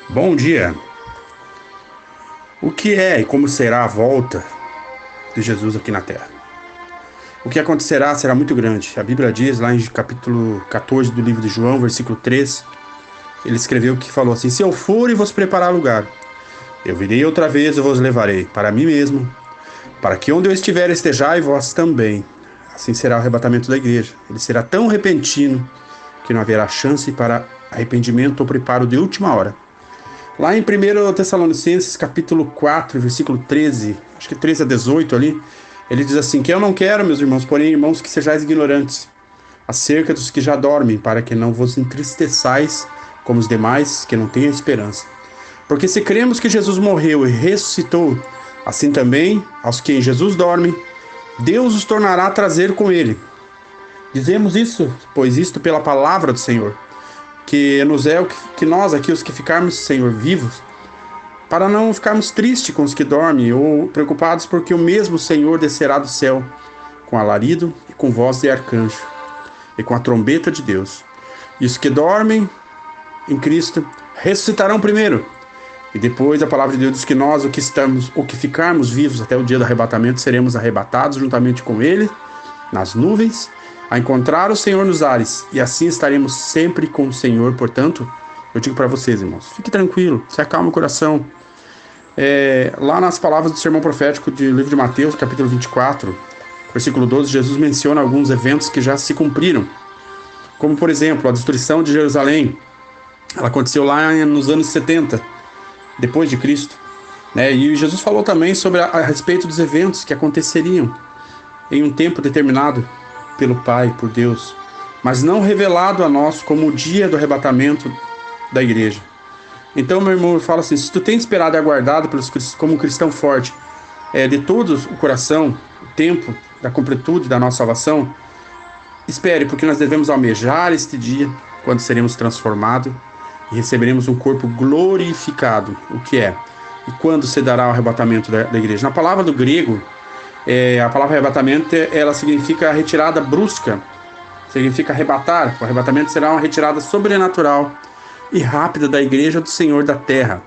Bom dia. O que é e como será a volta de Jesus aqui na Terra? O que acontecerá será muito grande. A Bíblia diz lá em capítulo 14 do livro de João, versículo 3, ele escreveu que falou assim: Se eu for e vos preparar lugar, eu virei outra vez e vos levarei para mim mesmo, para que onde eu estiver estejai vós também. Assim será o arrebatamento da igreja. Ele será tão repentino que não haverá chance para arrependimento ou preparo de última hora. Lá em 1 Tessalonicenses, capítulo 4, versículo 13, acho que 13 a 18 ali, ele diz assim: Que eu não quero, meus irmãos, porém, irmãos, que sejais ignorantes acerca dos que já dormem, para que não vos entristeçais como os demais, que não têm esperança. Porque se cremos que Jesus morreu e ressuscitou, assim também, aos que em Jesus dormem, Deus os tornará a trazer com ele. Dizemos isso, pois isto pela palavra do Senhor, que nos é o que nós aqui, os que ficarmos, Senhor, vivos, para não ficarmos tristes com os que dormem ou preocupados, porque o mesmo Senhor descerá do céu com alarido e com voz de arcanjo e com a trombeta de Deus. E os que dormem em Cristo ressuscitarão primeiro. E depois a palavra de Deus diz que nós, o que ficarmos vivos até o dia do arrebatamento, seremos arrebatados juntamente com Ele nas nuvens, a encontrar o Senhor nos ares, e assim estaremos sempre com o Senhor. Portanto, eu digo para vocês, irmãos, fique tranquilo, se acalme o coração. Lá nas palavras do sermão profético do livro de Mateus, capítulo 24, versículo 12, Jesus menciona alguns eventos que já se cumpriram, como, por exemplo, a destruição de Jerusalém. Ela aconteceu lá nos anos 70, depois de Cristo, né? E Jesus falou também a respeito dos eventos que aconteceriam em um tempo determinado pelo Pai, por Deus, mas não revelado a nós como o dia do arrebatamento da igreja. Então, meu irmão, eu falo assim: se tu tem esperado e aguardado como um cristão forte, de todo o coração, o tempo da completude da nossa salvação, espere, porque nós devemos almejar este dia, quando seremos transformados e receberemos um corpo glorificado. O que é? E quando se dará o arrebatamento da igreja? Na palavra do grego, a palavra arrebatamento, ela significa retirada brusca, significa arrebatar. O arrebatamento será uma retirada sobrenatural e rápida da igreja do Senhor da terra,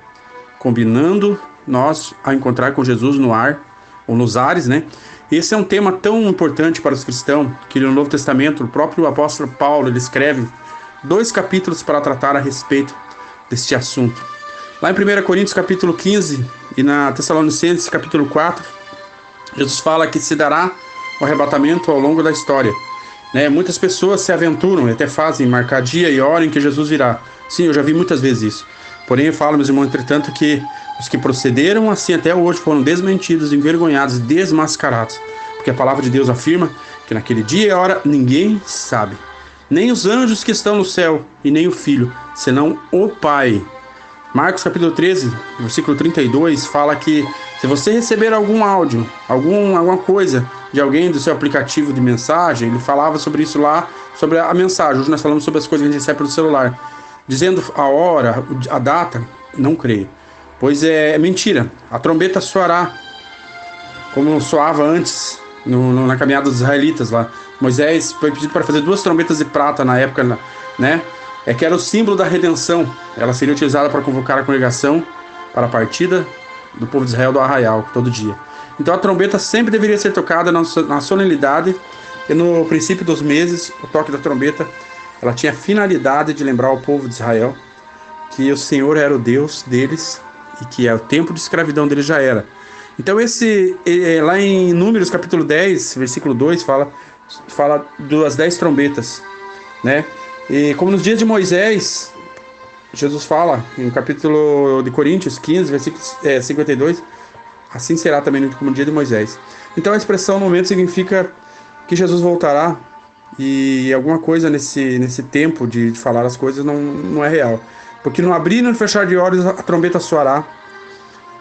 combinando nós a encontrar com Jesus no ar, ou nos ares, né? Esse é um tema tão importante para os cristãos, que no Novo Testamento, o próprio apóstolo Paulo, ele escreve 2 capítulos para tratar a respeito deste assunto. Lá em 1 Coríntios, capítulo 15, e na Tessalonicenses, capítulo 4, Jesus fala que se dará o arrebatamento ao longo da história, né? Muitas pessoas se aventuram e até fazem marcar dia e hora em que Jesus virá. Sim, eu já vi muitas vezes isso. Porém, eu falo, meus irmãos, entretanto, que os que procederam assim até hoje foram desmentidos, envergonhados, desmascarados. Porque a palavra de Deus afirma que naquele dia e hora ninguém sabe. Nem os anjos que estão no céu e nem o Filho, senão o Pai. Marcos capítulo 13, versículo 32, fala que se você receber algum áudio, alguma coisa de alguém do seu aplicativo de mensagem, ele falava sobre isso lá, sobre a mensagem. Hoje nós falamos sobre as coisas que a gente recebe pelo celular, dizendo a hora, a data, não creio, pois é mentira. A trombeta soará como soava antes na caminhada dos israelitas lá. Moisés foi pedido para fazer 2 trombetas de prata na época, né? Que era o símbolo da redenção. Ela seria utilizada para convocar a congregação para a partida do povo de Israel do arraial, todo dia. Então a trombeta sempre deveria ser tocada na solenidade, e no princípio dos meses, o toque da trombeta, ela tinha a finalidade de lembrar ao povo de Israel que o Senhor era o Deus deles e que o tempo de escravidão deles já era. Então lá em Números capítulo 10, versículo 2, fala das 10 trombetas, né? E como nos dias de Moisés, Jesus fala em capítulo de Coríntios 15, versículo 52, assim será também como no dia de Moisés. Então a expressão no momento significa que Jesus voltará, e alguma coisa nesse tempo de falar as coisas não é real. Porque no abrir e no fechar de olhos a trombeta soará,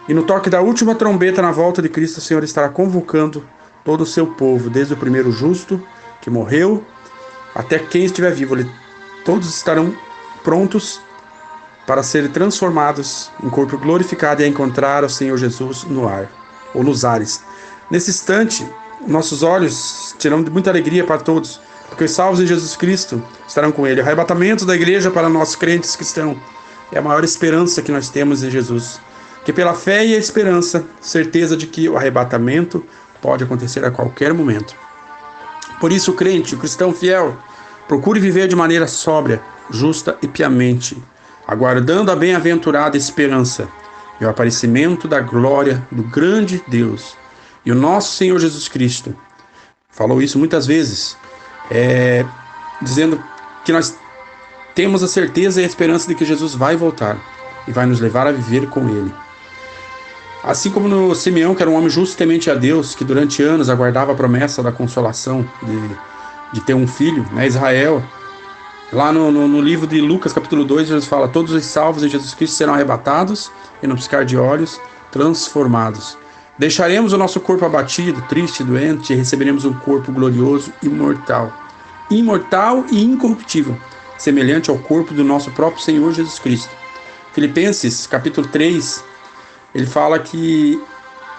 e no toque da última trombeta na volta de Cristo, o Senhor estará convocando todo o seu povo, desde o primeiro justo que morreu até quem estiver vivo. Todos estarão prontos para serem transformados em corpo glorificado e a encontrar o Senhor Jesus no ar, ou nos ares. Nesse instante, nossos olhos terão muita alegria para todos, porque os salvos em Jesus Cristo estarão com Ele. O arrebatamento da igreja para nós crentes cristãos é a maior esperança que nós temos em Jesus. Que pela fé e a esperança, certeza de que o arrebatamento pode acontecer a qualquer momento. Por isso, o crente, o cristão fiel, procure viver de maneira sóbria, justa e piamente, aguardando a bem-aventurada esperança e o aparecimento da glória do grande Deus e o nosso Senhor Jesus Cristo. Falou isso muitas vezes, dizendo que nós temos a certeza e a esperança de que Jesus vai voltar e vai nos levar a viver com Ele. Assim como no Simeão, que era um homem justo e temente a Deus, que durante anos aguardava a promessa da consolação de ter um filho, né? Israel, lá no livro de Lucas, capítulo 2, Jesus fala: todos os salvos em Jesus Cristo serão arrebatados e no piscar de olhos transformados. Deixaremos o nosso corpo abatido, triste, doente, e receberemos um corpo glorioso, imortal e incorruptível, semelhante ao corpo do nosso próprio Senhor Jesus Cristo. Filipenses, capítulo 3, ele fala que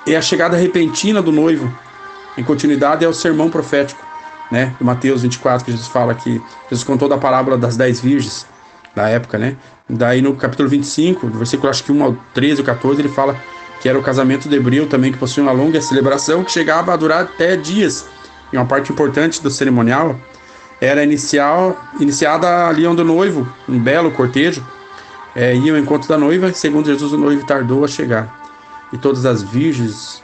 é a chegada repentina do noivo, em continuidade ao sermão profético, né, de Mateus 24, que Jesus fala que Jesus contou da parábola das 10 virgens da época, né? Daí no capítulo 25, do versículo acho que 1 ao 13 ou 14, ele fala que era o casamento de Hebreu também, que possuía uma longa celebração que chegava a durar até dias. E uma parte importante do cerimonial era iniciada ali onde o noivo, um belo cortejo, ia ao encontro da noiva. Segundo Jesus, o noivo tardou a chegar, e todas as virgens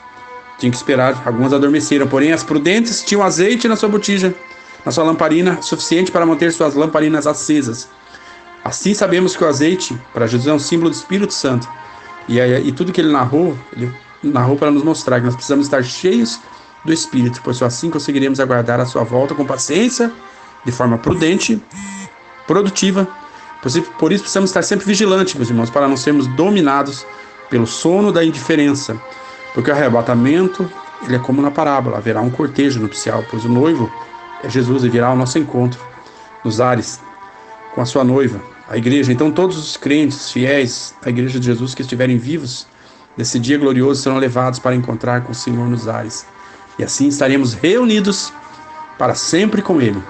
tinham que esperar. Algumas adormeceram, porém as prudentes tinham azeite na sua botija, na sua lamparina, suficiente para manter suas lamparinas acesas. Assim sabemos que o azeite para Jesus é um símbolo do Espírito Santo, e tudo que ele narrou para nos mostrar que nós precisamos estar cheios do Espírito, pois só assim conseguiremos aguardar a sua volta com paciência, de forma prudente, produtiva. Por isso precisamos estar sempre vigilantes, meus irmãos, para não sermos dominados pelo sono da indiferença, porque o arrebatamento, ele é como na parábola: haverá um cortejo nupcial, pois o noivo é Jesus e virá ao nosso encontro nos ares com a sua noiva, a igreja. Então todos os crentes fiéis à igreja de Jesus que estiverem vivos nesse dia glorioso serão levados para encontrar com o Senhor nos ares, e assim estaremos reunidos para sempre com Ele.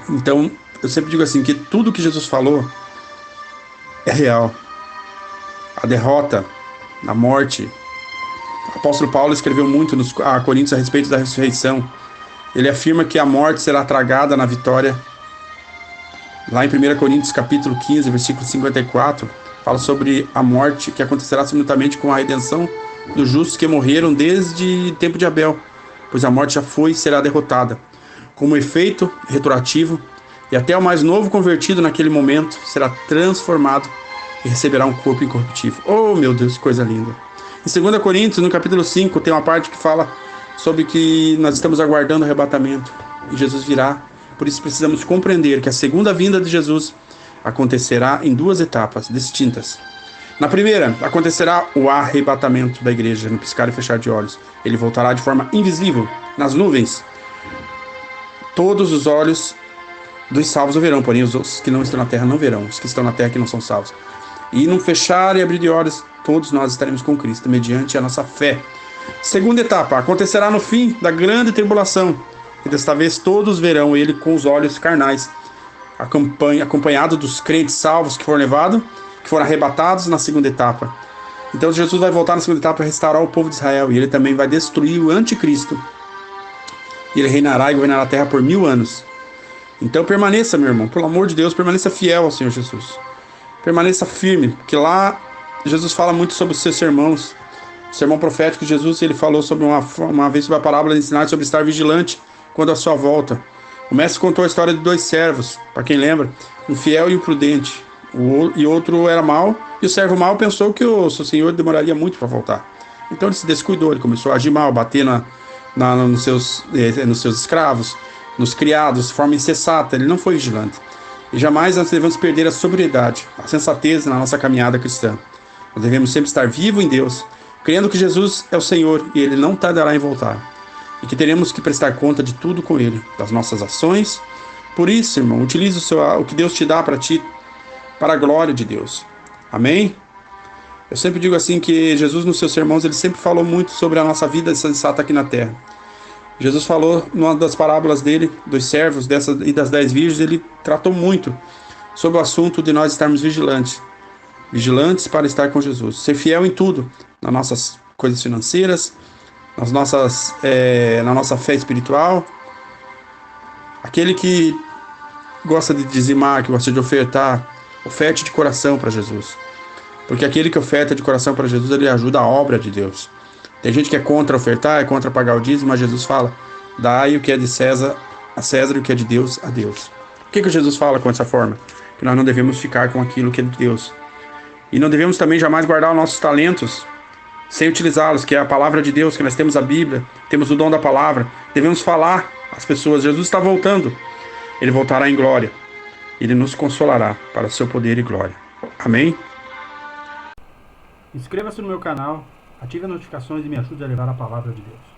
Então eu sempre digo assim, que tudo que Jesus falou é real. A derrota, a morte. O apóstolo Paulo escreveu muito a Coríntios a respeito da ressurreição. Ele afirma que a morte será tragada na vitória. Lá em 1 Coríntios capítulo 15, versículo 54, fala sobre a morte que acontecerá simultaneamente com a redenção dos justos que morreram desde o tempo de Abel, pois a morte já foi e será derrotada. Como efeito retroativo, e até o mais novo convertido naquele momento será transformado e receberá um corpo incorruptível. Oh, meu Deus, que coisa linda! Em 2 Coríntios, no capítulo 5, tem uma parte que fala sobre que nós estamos aguardando o arrebatamento e Jesus virá. Por isso precisamos compreender que a segunda vinda de Jesus acontecerá em duas etapas distintas. Na primeira, acontecerá o arrebatamento da igreja, no piscar e fechar de olhos. Ele voltará de forma invisível, nas nuvens. Todos os olhos dos salvos o verão, porém os que não estão na terra não verão, os que estão na terra que não são salvos. E no fechar e abrir de olhos, todos nós estaremos com Cristo, mediante a nossa fé. Segunda etapa, acontecerá no fim da grande tribulação, e desta vez todos verão Ele com os olhos carnais, acompanhado dos crentes salvos que foram arrebatados na segunda etapa. Então Jesus vai voltar na segunda etapa para restaurar o povo de Israel, e Ele também vai destruir o anticristo. E Ele reinará e governará a terra por 1000 anos. Então permaneça, meu irmão, pelo amor de Deus, permaneça fiel ao Senhor Jesus. Permaneça firme, porque lá Jesus fala muito sobre os seus sermãos. O sermão profético de Jesus, ele falou sobre uma vez sobre a parábola de ensinar sobre estar vigilante quando a sua volta. O mestre contou a história de 2 servos, para quem lembra, um fiel e um prudente. E outro era mau, e o servo mau pensou que o seu senhor demoraria muito para voltar. Então ele se descuidou, ele começou a agir mal, bater nos seus escravos, nos criados, de forma insensata. Ele não foi vigilante. E jamais nós devemos perder a sobriedade, a sensatez na nossa caminhada cristã. Nós devemos sempre estar vivo em Deus, crendo que Jesus é o Senhor e Ele não tardará em voltar. E que teremos que prestar conta de tudo com Ele, das nossas ações. Por isso, irmão, utilize o que Deus te dá para ti, para a glória de Deus. Amém? Eu sempre digo assim que Jesus, nos seus sermões, ele sempre falou muito sobre a nossa vida sensata aqui na terra. Jesus falou, numa das parábolas dele, dos servos e das 10 virgens, ele tratou muito sobre o assunto de nós estarmos vigilantes. vigilantes para estar com Jesus. Ser fiel em tudo, nas nossas coisas financeiras, na nossa fé espiritual. Aquele que gosta de dizimar, que gosta de ofertar, oferte de coração para Jesus. Porque aquele que oferta de coração para Jesus, ele ajuda a obra de Deus. Tem gente que é contra ofertar, é contra pagar o dízimo, mas Jesus fala: dai o que é de César a César e o que é de Deus a Deus. O que Jesus fala com essa forma? Que nós não devemos ficar com aquilo que é de Deus. E não devemos também jamais guardar os nossos talentos sem utilizá-los, que é a palavra de Deus, que nós temos a Bíblia, temos o dom da palavra. Devemos falar às pessoas: Jesus está voltando. Ele voltará em glória. Ele nos consolará para o seu poder e glória. Amém? Inscreva-se no meu canal, ative as notificações e me ajude a levar a palavra de Deus.